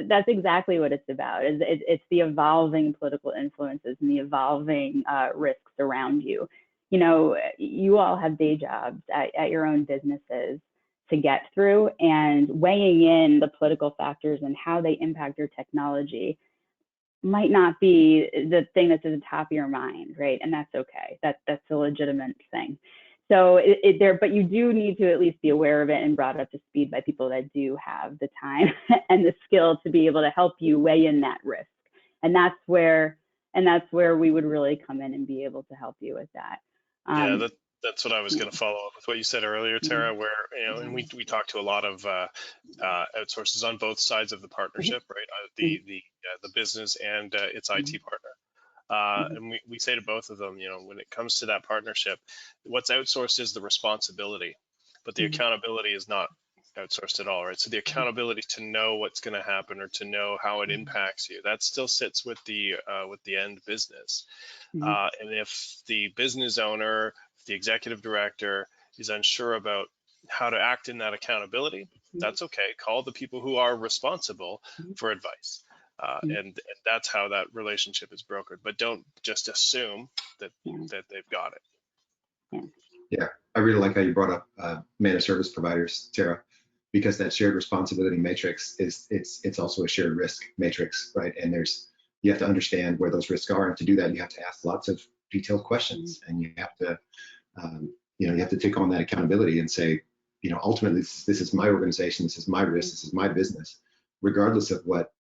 [SPEAKER 2] that's exactly what it's about. It's the evolving political influences and the evolving risks around you. You know, you all have day jobs at your own businesses to get through, and weighing in the political factors and how they impact your technology might not be the thing that's at the top of your mind, right? And that's okay. That's a legitimate thing. So but you do need to at least be aware of it and brought up to speed by people that do have the time and the skill to be able to help you weigh in that risk. And that's where we would really come in and be able to help you with that.
[SPEAKER 4] Yeah, that's what I was going to follow up with what you said earlier, Tara, where, you know, and we talked to a lot of outsources on both sides of the partnership, right? The business and its IT partner. And we say to both of them, you know, when it comes to that partnership, what's outsourced is the responsibility, but the accountability is not outsourced at all, right? So the accountability to know what's going to happen or to know how it impacts you, that still sits with the end business. And if the business owner, the executive director is unsure about how to act in that accountability, that's okay. Call the people who are responsible for advice. And that's how that relationship is brokered. But don't just assume that they've got it.
[SPEAKER 5] Yeah, I really like how you brought up managed service providers, Tara, because that shared responsibility matrix it's also a shared risk matrix, right? And you have to understand where those risks are, and to do that, you have to ask lots of detailed questions, and you have to you have to take on that accountability and say, ultimately this is my organization, this is my risk, this is my business, regardless of what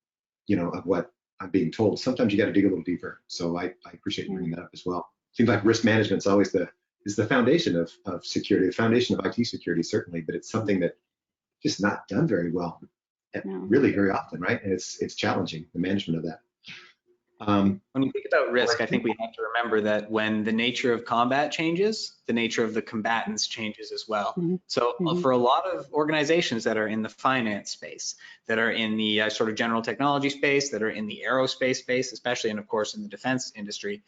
[SPEAKER 5] I'm being told. Sometimes you got to dig a little deeper. So I appreciate you bringing that up as well. Seems like risk management is always the foundation of security, the foundation of IT security, certainly, but it's something that just not done very well, really very often, right? And it's challenging, the management of that.
[SPEAKER 3] When you think about risk, I think we have to remember that when the nature of combat changes, the nature of the combatants changes as well. So for a lot of organizations that are in the finance space, that are in the sort of general technology space, that are in the aerospace space, especially, and of course in the defense industry,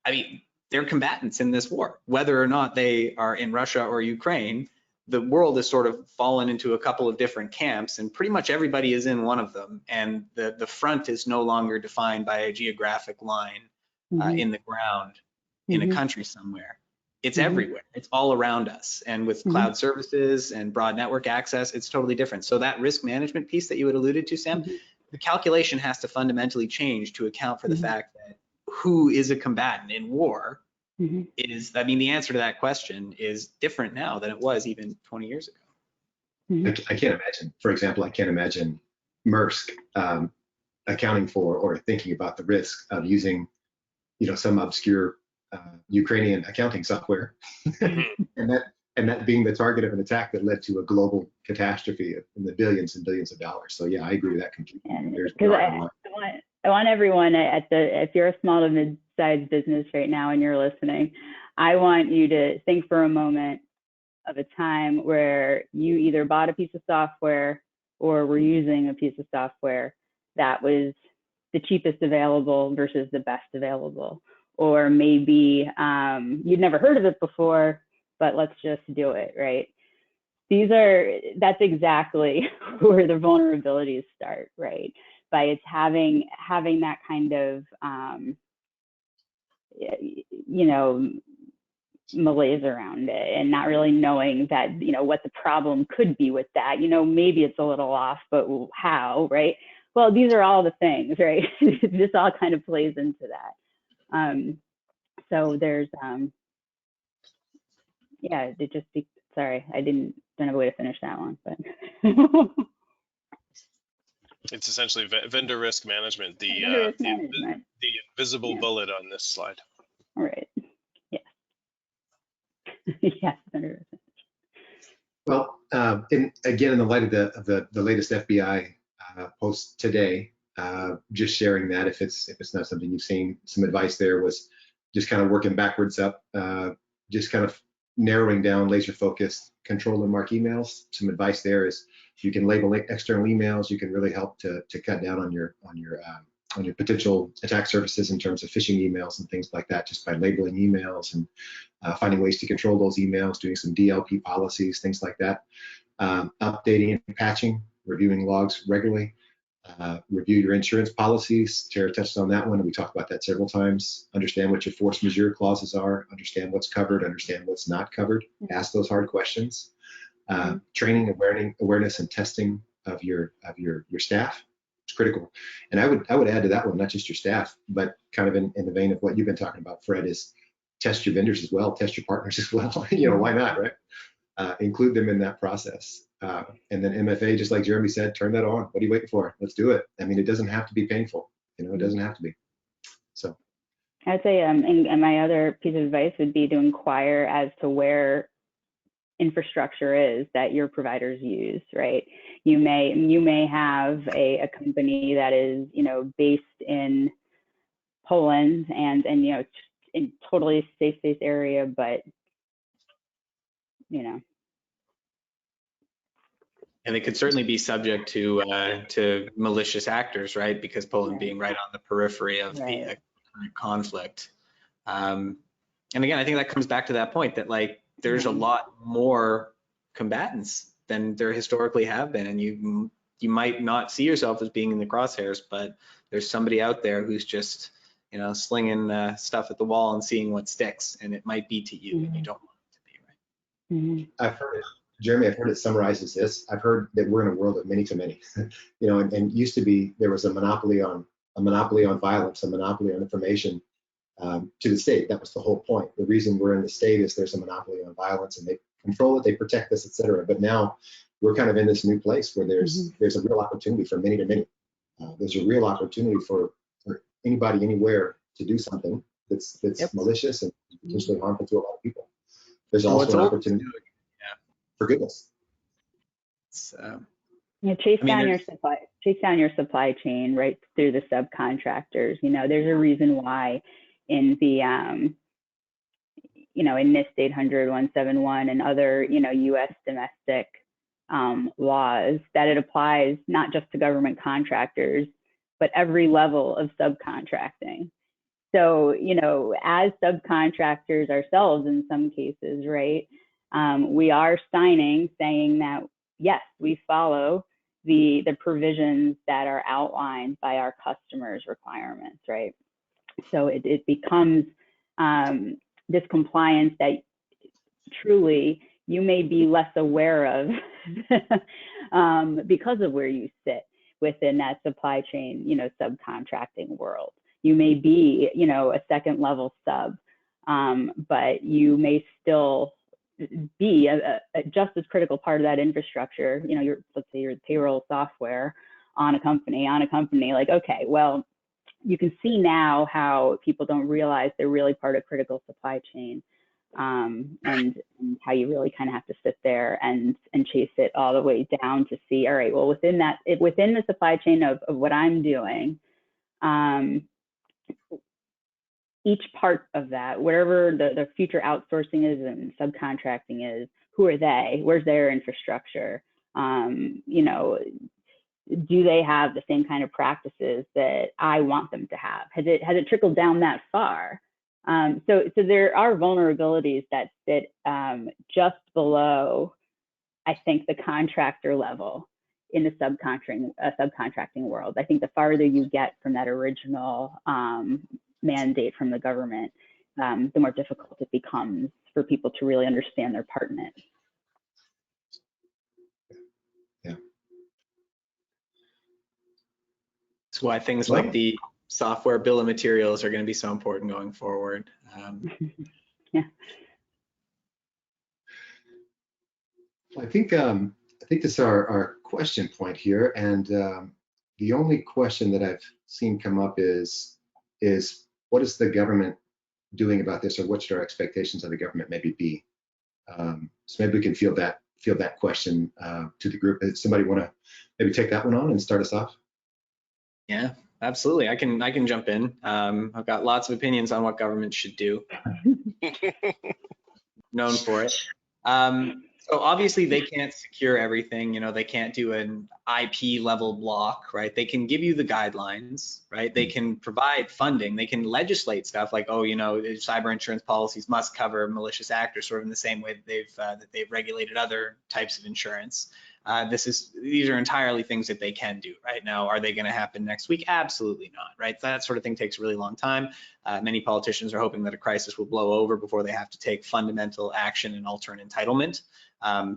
[SPEAKER 3] I mean, they're combatants in this war. Whether or not they are in Russia or Ukraine, the world has sort of fallen into a couple of different camps, and pretty much everybody is in one of them. And the front is no longer defined by a geographic line in the ground in a country somewhere. It's everywhere. It's all around us. And with cloud services and broad network access, it's totally different. So that risk management piece that you had alluded to, Sam, the calculation has to fundamentally change to account for the fact that who is a combatant in war is, I mean, the answer to that question is different now than it was even 20 years ago.
[SPEAKER 5] I can't imagine, for example, I can't imagine Maersk accounting for or thinking about the risk of using, some obscure Ukrainian accounting software, and that being the target of an attack that led to a global catastrophe in the billions and billions of dollars. So yeah, I agree with that completely.
[SPEAKER 2] I want everyone if you're a small to mid-sized business right now and you're listening, I want you to think for a moment of a time where you either bought a piece of software or were using a piece of software that was the cheapest available versus the best available. Or maybe you'd never heard of it before, but let's just do it, right? That's exactly where the vulnerabilities start, right? By it's having that kind of, malaise around it, and not really knowing that, what the problem could be with that. Maybe it's a little off, but how, right? Well, these are all the things, right? This all kind of plays into that. So there's, sorry, I don't have a way to finish that one, but.
[SPEAKER 4] It's essentially vendor risk management, the invisible bullet on this slide.
[SPEAKER 2] All right. Yes. Yes. Vendor risk.
[SPEAKER 5] Well, in the light of the latest FBI post today, just sharing that if it's not something you've seen, some advice there was just kind of working backwards up, just kind of narrowing down, laser focused, control and mark emails. Some advice there is you can label external emails. You can really help to cut down on your potential attack surfaces in terms of phishing emails and things like that, just by labeling emails and finding ways to control those emails, doing some DLP policies, things like that. Updating and patching, reviewing logs regularly. Review your insurance policies. Tara touched on that one, and we talked about that several times. Understand what your force majeure clauses are. Understand what's covered. Understand what's not covered. Ask those hard questions. Training, awareness, and testing of your staff is critical. And I would add to that one, not just your staff, but kind of in the vein of what you've been talking about, Fred, is test your vendors as well, test your partners as well. Why not, right? Include them in that process. And then MFA, just like Jeremy said, turn that on. What are you waiting for? Let's do it. I mean, it doesn't have to be painful. It doesn't have to be. So
[SPEAKER 2] I'd say, and my other piece of advice would be to inquire as to where infrastructure is that your providers use, right? You may have a company that is, based in Poland and in totally safe space area, but
[SPEAKER 3] And they could certainly be subject to malicious actors, right? Because Poland being right on the periphery of the current conflict. And again, I think that comes back to that point that there's a lot more combatants than there historically have been, and you might not see yourself as being in the crosshairs, but there's somebody out there who's just, you know, slinging stuff at the wall and seeing what sticks, and it might be to you, and you don't want it to be, right?
[SPEAKER 5] I've heard it, Jeremy, I've heard it summarized as this. I've heard that we're in a world of many to many. You know, and used to be there was a monopoly on violence, a monopoly on information to the state. That was the whole point. The reason we're in the state is there's a monopoly on violence, and they control it, they protect us, et cetera. But now we're kind of in this new place where there's a real opportunity for many to many. There's a real opportunity for anybody anywhere to do something that's malicious and potentially harmful to a lot of people. There's also an opportunity for goodness.
[SPEAKER 2] Chase down your supply chain right through the subcontractors. You know, there's a reason why in the you know, in NIST 800-171 and other, you know, U.S. domestic laws, that it applies not just to government contractors, but every level of subcontracting. So, you know, as subcontractors ourselves in some cases, right, we are saying that, yes, we follow the provisions that are outlined by our customers' requirements, right? So it becomes this compliance that truly you may be less aware of because of where you sit within that supply chain, you know, subcontracting world. You may be, you know, a second level sub, but you may still be a just as critical part of that infrastructure. You know, let's say your payroll software on a company, like, okay, well, you can see now how people don't realize they're really part of critical supply chain, and how you really kind of have to sit there and chase it all the way down to see, all right, well, within the supply chain of what I'm doing, each part of that, wherever the future outsourcing is and subcontracting is, who are they? Where's their infrastructure? You know, do they have the same kind of practices that I want them to have? Has it trickled down that far? So there are vulnerabilities that sit just below, I think, the contractor level in the subcontracting world. I think the farther you get from that original mandate from the government, the more difficult it becomes for people to really understand their part in it.
[SPEAKER 5] Yeah.
[SPEAKER 3] That's why things like the software bill of materials are going to be so important going forward.
[SPEAKER 2] Yeah.
[SPEAKER 5] I think this is our question point here, and the only question that I've seen come up is what is the government doing about this, or what should our expectations of the government maybe be? So maybe we can field that question to the group. Does somebody want to maybe take that one on and start us off?
[SPEAKER 3] Yeah, absolutely. I can jump in. I've got lots of opinions on what government should do. Known for it. So obviously they can't secure everything. You know, they can't do an IP level block, right? They can give you the guidelines, right? They can provide funding. They can legislate stuff like, oh, you know, cyber insurance policies must cover malicious actors, sort of in the same way that they've regulated other types of insurance. These are entirely things that they can do right now. Are they going to happen next week? Absolutely not, right? That sort of thing takes a really long time. Many politicians are hoping that a crisis will blow over before they have to take fundamental action and alter an entitlement,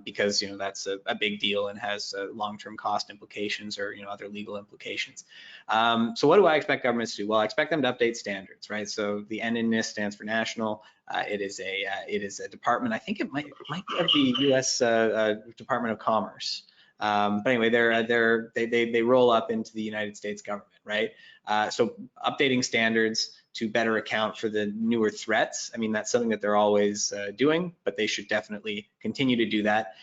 [SPEAKER 3] because, you know, that's a big deal and has long-term cost implications or, you know, other legal implications. So what do I expect governments to do? Well, I expect them to update standards, right? So the N in NIST stands for national. It is a department. I think it might be of the U.S. Department of Commerce. But anyway, they roll up into the United States government, right? So updating standards to better account for the newer threats. I mean, that's something that they're always doing, but they should definitely continue to do that.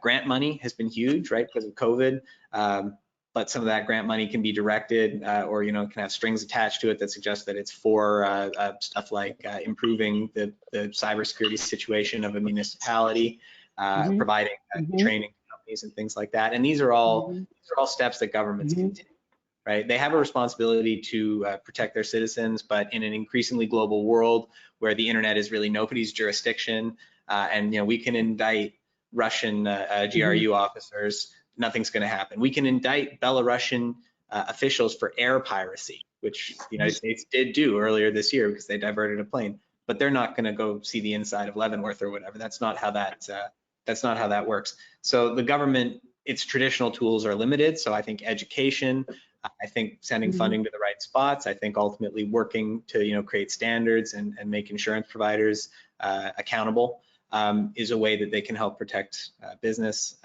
[SPEAKER 3] Grant money has been huge, right, because of COVID. But some of that grant money can be directed or, you know, can have strings attached to it that suggest that it's for stuff like improving the cybersecurity situation of a municipality, providing training companies and things like that. And these are all steps that governments can take, right? They have a responsibility to protect their citizens, but in an increasingly global world where the internet is really nobody's jurisdiction, and, you know, we can indict Russian GRU officers, nothing's going to happen. We can indict Belarusian officials for air piracy, which the United States did do earlier this year because they diverted a plane. But they're not going to go see the inside of Leavenworth or whatever. That's not how that works. So the government, its traditional tools are limited. So I think education, I think sending funding to the right spots, I think ultimately working to create standards and make insurance providers accountable is a way that they can help protect business.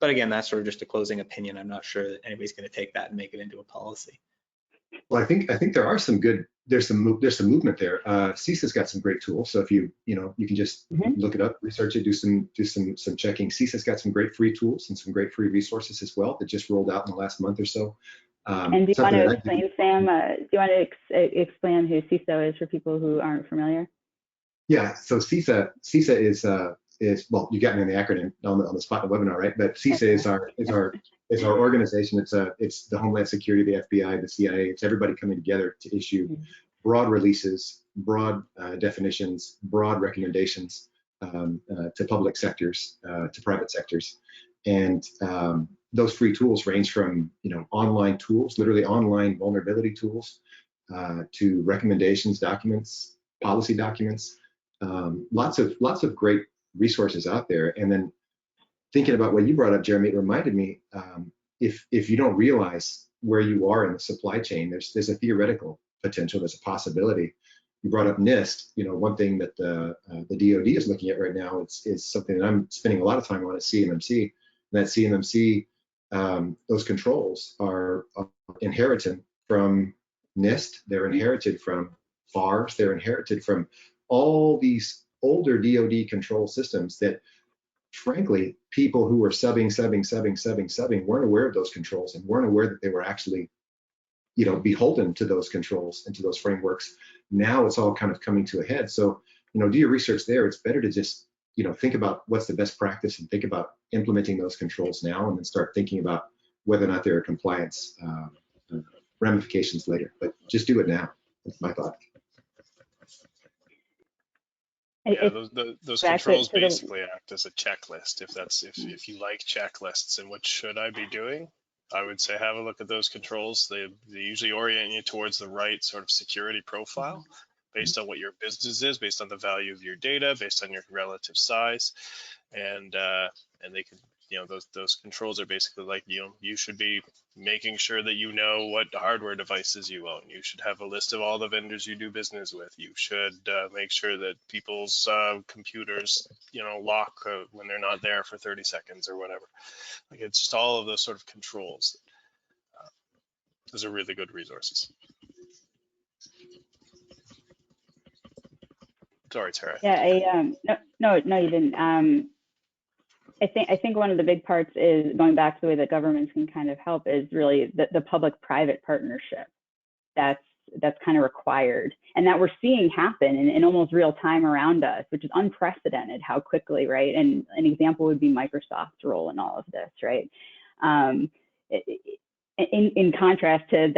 [SPEAKER 3] But again, that's sort of just a closing opinion. I'm not sure that anybody's going to take that and make it into a policy.
[SPEAKER 5] Well, I think there are some good. There's some movement there. CISA's got some great tools. So if you can just look it up, research it, do some checking. CISA's got some great free tools and some great free resources as well that just rolled out in the last month or so.
[SPEAKER 2] And do you want to explain, Sam? Do you want to explain who CISA is for people who aren't familiar?
[SPEAKER 5] Yeah. So CISA is well, you got me on the acronym on the spot in the webinar, right? But CISA is our organization. It's the Homeland Security, the FBI, the CIA. It's everybody coming together to issue broad releases, broad definitions, broad recommendations to public sectors, to private sectors, and those free tools range from online tools, literally online vulnerability tools, to recommendations, documents, policy documents. Lots of great resources out there. And then thinking about what you brought up, Jeremy, it reminded me, if you don't realize where you are in the supply chain, there's a theoretical potential, there's a possibility. You brought up NIST. One thing that the DoD is looking at right now is something that I'm spending a lot of time on at CMMC. And that CMMC, those controls are inherited from NIST. They're inherited from FARs. They're inherited from all these older DoD control systems that, frankly, people who were subbing weren't aware of those controls and weren't aware that they were actually, beholden to those controls and to those frameworks. Now it's all kind of coming to a head. So, do your research there. It's better to just, think about what's the best practice and think about implementing those controls now, and then start thinking about whether or not there are compliance ramifications later. But just do it now. That's my thought.
[SPEAKER 4] Yeah, those controls basically act as a checklist. If you like checklists and what should I be doing, I would say have a look at those controls. They usually orient you towards the right sort of security profile based on what your business is, based on the value of your data, based on your relative size, and they can, those controls are basically like, you should be making sure that you know what hardware devices you own. You should have a list of all the vendors you do business with. You should make sure that people's computers, lock when they're not there for 30 seconds or whatever. Like, it's just all of those sort of controls. Those are really good resources. Sorry, Tara.
[SPEAKER 2] Yeah, no, you didn't. I think one of the big parts is, going back to the way that governments can kind of help, is really the public-private partnership that's kind of required, and that we're seeing happen in almost real time around us, which is unprecedented how quickly, right? And an example would be Microsoft's role in all of this, right? In contrast to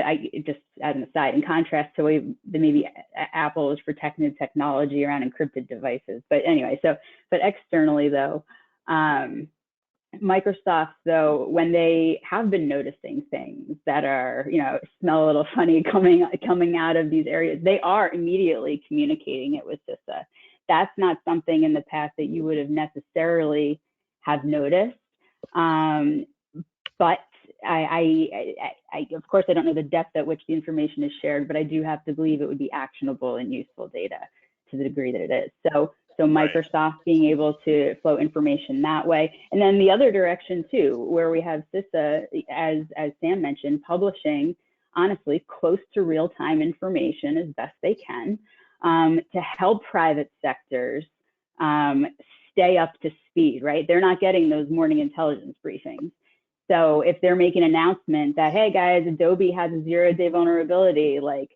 [SPEAKER 2] just as an aside, in contrast to the way that maybe Apple is protecting technology around encrypted devices. But anyway, but externally though, Microsoft, though, when they have been noticing things that are, smell a little funny coming out of these areas, they are immediately communicating it with CISA. That's not something in the past that you would have necessarily have noticed. But I, of course, I don't know the depth at which the information is shared, but I do have to believe it would be actionable and useful data to the degree that it is. So Microsoft being able to flow information that way. And then the other direction too, where we have CISA, as Sam mentioned, publishing, honestly, close to real-time information as best they can to help private sectors stay up to speed, right? They're not getting those morning intelligence briefings. So if they're making an announcement that, hey guys, Adobe has a 0-day vulnerability, like,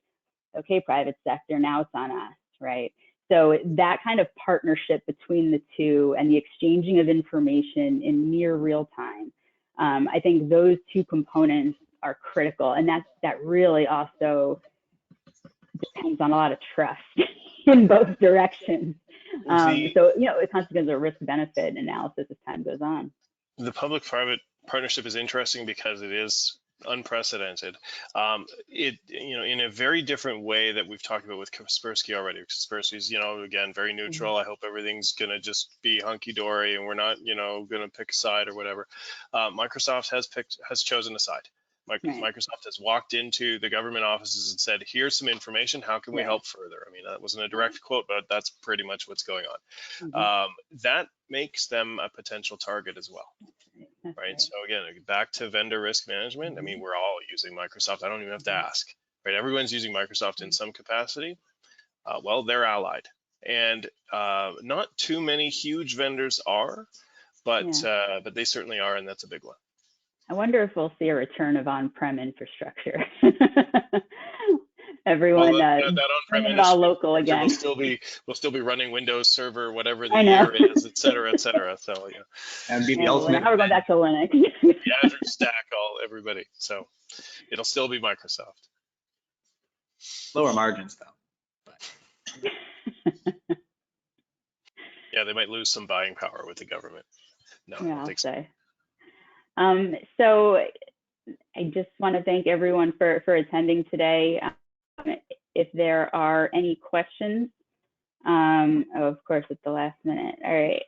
[SPEAKER 2] okay, private sector, now it's on us, right? So that kind of partnership between the two and the exchanging of information in near real time, I think those two components are critical. And that really also depends on a lot of trust in both directions. So, you know, it constantly becomes a risk-benefit analysis as time goes on.
[SPEAKER 4] The public-private partnership is interesting because it is unprecedented. You know, in a very different way that we've talked about with Kaspersky already. Kaspersky's, you know, again, very neutral. I hope everything's going to just be hunky-dory and we're not, you know, going to pick a side or whatever. Microsoft has chosen a side. Microsoft has walked into the government offices and said, here's some information. How can we help further? I mean, that wasn't a direct quote, but that's pretty much what's going on. That makes them a potential target as well. Right. So again, back to vendor risk management. I mean, we're all using Microsoft. I don't even have to ask. Right. Everyone's using Microsoft in some capacity. Well, they're allied. And not too many huge vendors are, but they certainly are, and that's a big one.
[SPEAKER 2] I wonder if we'll see a return of on-prem infrastructure. Everyone
[SPEAKER 4] that on-prem
[SPEAKER 2] it all local again.
[SPEAKER 4] We'll still be running Windows Server, whatever the year is, et cetera, et cetera. So yeah,
[SPEAKER 3] and be the ultimate.
[SPEAKER 2] Now we're going back to Linux.
[SPEAKER 4] The Azure stack, everybody. So it'll still be Microsoft.
[SPEAKER 3] Lower margins though.
[SPEAKER 4] Yeah, they might lose some buying power with the government. No, I don't think so.
[SPEAKER 2] So I just want to thank everyone for attending today. If there are any questions, of course, at the last minute. All right.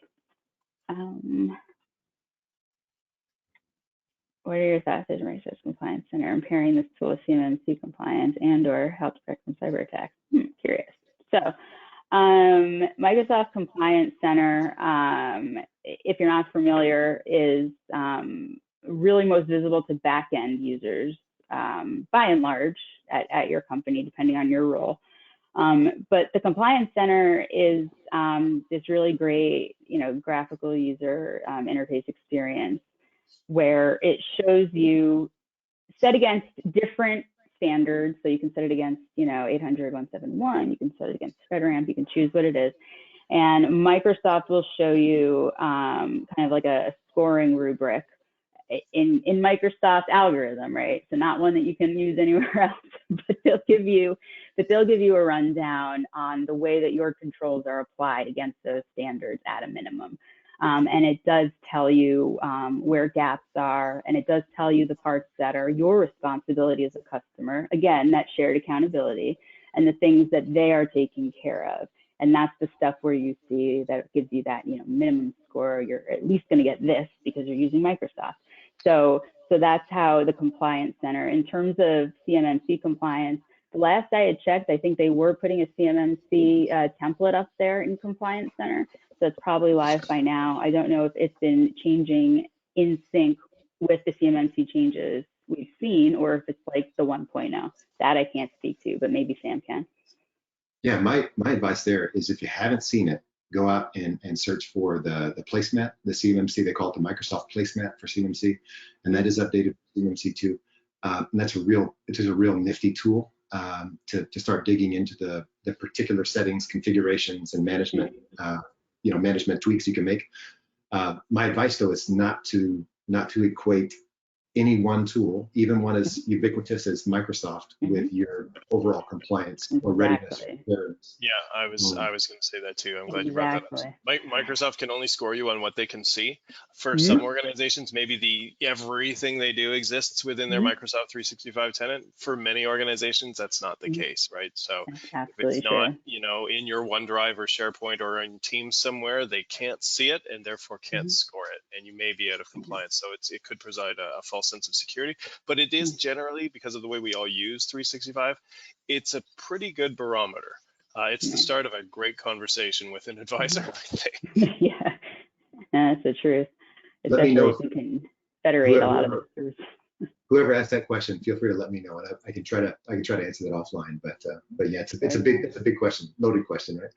[SPEAKER 2] What are your thoughts as a research compliance center in pairing this tool with CMMC compliance and/or help protect from cyber attacks? Curious. So, Microsoft Compliance Center, if you're not familiar, is really most visible to back-end users, by and large, at your company, depending on your role. But the Compliance Center is this really great, you know, graphical user interface experience where it shows you set against different standards. So you can set it against, you know, 800.171. You can set it against FedRAMP. You can choose what it is. And Microsoft will show you kind of like a scoring rubric in Microsoft algorithm, right? So not one that you can use anywhere else, but they'll give you a rundown on the way that your controls are applied against those standards at a minimum. And it does tell you where gaps are, and it does tell you the parts that are your responsibility as a customer. Again, that shared accountability and the things that they are taking care of. And that's the stuff where you see that gives you that, you know, minimum score. You're at least going to get this because you're using Microsoft. So that's how the Compliance Center, in terms of CMMC compliance, the last I had checked, I think they were putting a CMMC template up there in Compliance Center. So it's probably live by now. I don't know if it's been changing in sync with the CMMC changes we've seen, or if it's like the 1.0. That I can't speak to, but maybe Sam can.
[SPEAKER 5] Yeah, my advice there is, if you haven't seen it, go out and search for the placemat, the CMMC. They call it the Microsoft placemat for CMMC, and that is updated for CMMC 2. And that's it is a real nifty tool to start digging into the particular settings, configurations, and management management tweaks you can make. My advice though is not to equate any one tool, even one as ubiquitous as Microsoft, with your overall compliance or readiness.
[SPEAKER 4] Yeah, I was going to say that too. I'm glad you brought that up. Microsoft can only score you on what they can see. For some organizations, maybe everything they do exists within their Microsoft 365 tenant. For many organizations, that's not the case, right? So if it's not, you know, in your OneDrive or SharePoint or in Teams somewhere, they can't see it and therefore can't score it, and you may be out of compliance. So it could provide a false sense of security, but it is generally, because of the way we all use 365, it's a pretty good barometer. It's the start of a great conversation with an advisor, I think.
[SPEAKER 2] Yeah, that's the truth.
[SPEAKER 5] Let me know if
[SPEAKER 2] you can federate a lot of this.
[SPEAKER 5] Whoever asked that question, feel free to let me know, and I can try to answer that offline. But yeah, it's a big question, loaded question, right?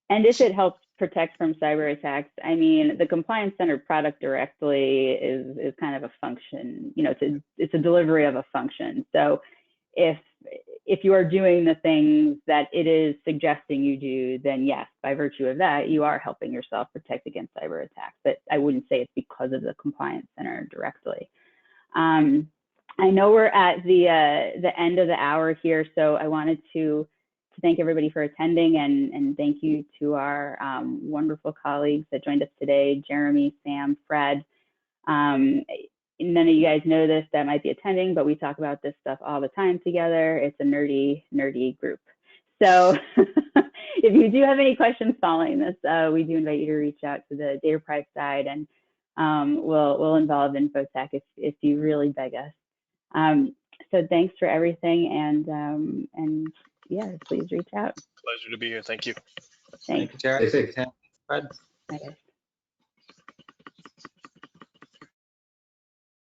[SPEAKER 2] And if it helps protect from cyber attacks, I mean, the Compliance Center product directly is kind of a function. You know, it's a delivery of a function. So if you are doing the things that it is suggesting you do, then yes, by virtue of that, you are helping yourself protect against cyber attacks. But I wouldn't say it's because of the Compliance Center directly. I know we're at the end of the hour here, so I wanted to thank everybody for attending, and thank you to our wonderful colleagues that joined us today, Jeremy, Sam, Fred. None of you guys know this that might be attending, but we talk about this stuff all the time together. It's a nerdy group. So if you do have any questions following this, we do invite you to reach out to the Dataprise side, and we'll involve InfoTech if you really beg us. So thanks for everything, and yeah, please reach out.
[SPEAKER 4] Pleasure to be here. Thank you.
[SPEAKER 2] Thanks.
[SPEAKER 3] Thank you, Tara.
[SPEAKER 5] Stay safe.
[SPEAKER 3] Fred.
[SPEAKER 2] Bye, guys.